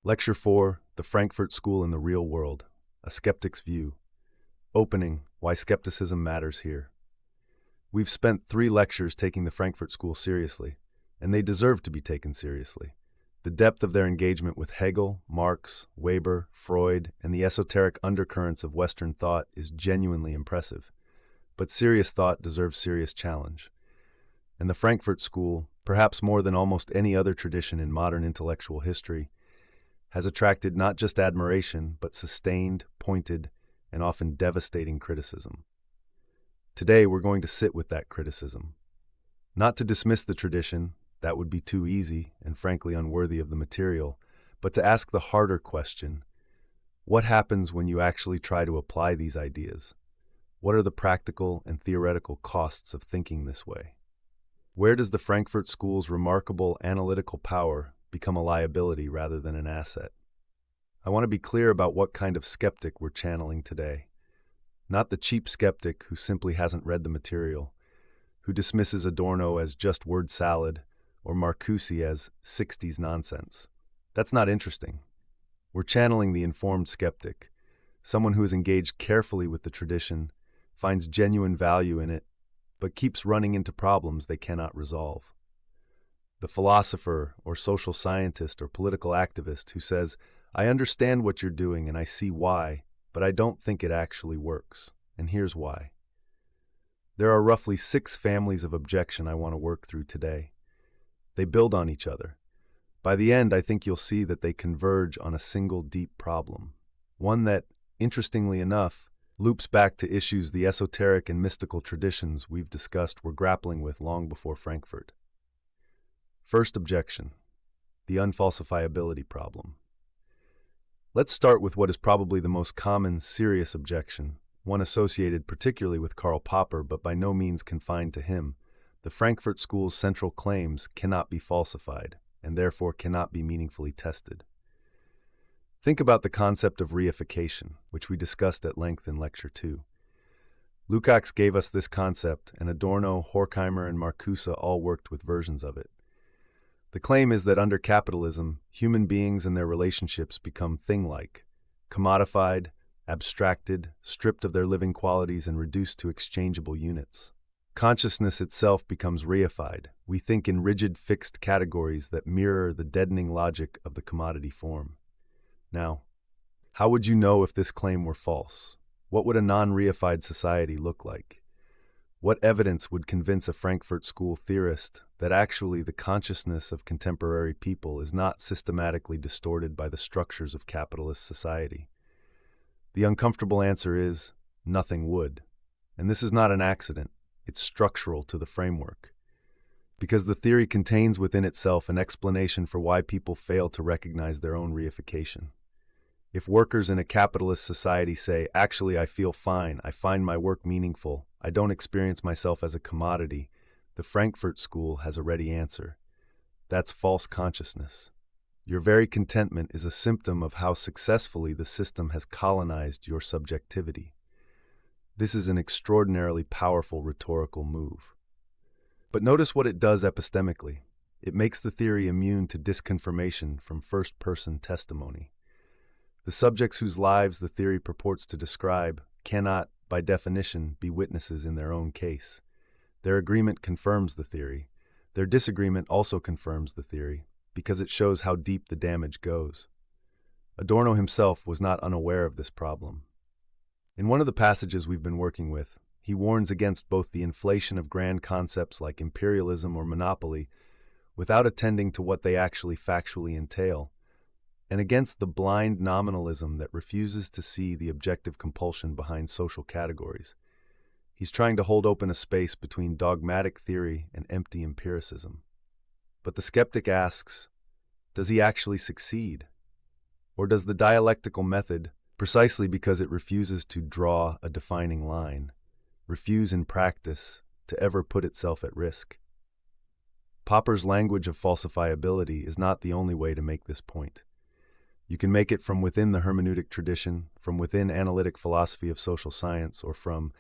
Lecture 4, The Frankfurt School in the Real World, A Skeptic's View. Opening, Why Skepticism Matters Here. We've spent 3 lectures taking the Frankfurt School seriously, and they deserve to be taken seriously. The depth of their engagement with Hegel, Marx, Weber, Freud, and the esoteric undercurrents of Western thought is genuinely impressive. But serious thought deserves serious challenge. And the Frankfurt School, perhaps more than almost any other tradition in modern intellectual history, has attracted not just admiration, but sustained, pointed, and often devastating criticism. Today, we're going to sit with that criticism. Not to dismiss the tradition, that would be too easy and frankly unworthy of the material, but to ask the harder question: what happens when you actually try to apply these ideas? What are the practical and theoretical costs of thinking this way? Where does the Frankfurt School's remarkable analytical power become a liability rather than an asset? I want to be clear about what kind of skeptic we're channeling today. Not the cheap skeptic who simply hasn't read the material, who dismisses Adorno as just word salad or Marcuse as 60s nonsense. That's not interesting. We're channeling the informed skeptic, someone who is engaged carefully with the tradition, finds genuine value in it, but keeps running into problems they cannot resolve. The philosopher or social scientist or political activist who says, "I understand what you're doing and I see why, but I don't think it actually works, and here's why." There are roughly 6 families of objection I want to work through today. They build on each other. By the end, I think you'll see that they converge on a single deep problem, one that, interestingly enough, loops back to issues the esoteric and mystical traditions we've discussed were grappling with long before Frankfurt. First objection: the unfalsifiability problem. Let's start with what is probably the most common, serious objection, one associated particularly with Karl Popper, but by no means confined to him. The Frankfurt School's central claims cannot be falsified, and therefore cannot be meaningfully tested. Think about the concept of reification, which we discussed at length in Lecture 2. Lukács gave us this concept, and Adorno, Horkheimer, and Marcuse all worked with versions of it. The claim is that under capitalism, human beings and their relationships become thing-like, commodified, abstracted, stripped of their living qualities and reduced to exchangeable units. Consciousness itself becomes reified. We think in rigid, fixed categories that mirror the deadening logic of the commodity form. Now, how would you know if this claim were false? What would a non-reified society look like? What evidence would convince a Frankfurt School theorist that actually the consciousness of contemporary people is not systematically distorted by the structures of capitalist society? The uncomfortable answer is, nothing would. And this is not an accident, it's structural to the framework. Because the theory contains within itself an explanation for why people fail to recognize their own reification. If workers in a capitalist society say, "Actually, I feel fine, I find my work meaningful, I don't experience myself as a commodity," the Frankfurt School has a ready answer. That's false consciousness. Your very contentment is a symptom of how successfully the system has colonized your subjectivity. This is an extraordinarily powerful rhetorical move. But notice what it does epistemically. It makes the theory immune to disconfirmation from first-person testimony. The subjects whose lives the theory purports to describe cannot, by definition, be witnesses in their own case. Their agreement confirms the theory. Their disagreement also confirms the theory, because it shows how deep the damage goes. Adorno himself was not unaware of this problem. In one of the passages we've been working with, he warns against both the inflation of grand concepts like imperialism or monopoly without attending to what they actually factually entail, and against the blind nominalism that refuses to see the objective compulsion behind social categories. He's trying to hold open a space between dogmatic theory and empty empiricism. But the skeptic asks, does he actually succeed? Or does the dialectical method, precisely because it refuses to draw a defining line, refuse in practice to ever put itself at risk? Popper's language of falsifiability is not the only way to make this point. You can make it from within the hermeneutic tradition, from within analytic philosophy of social science, or from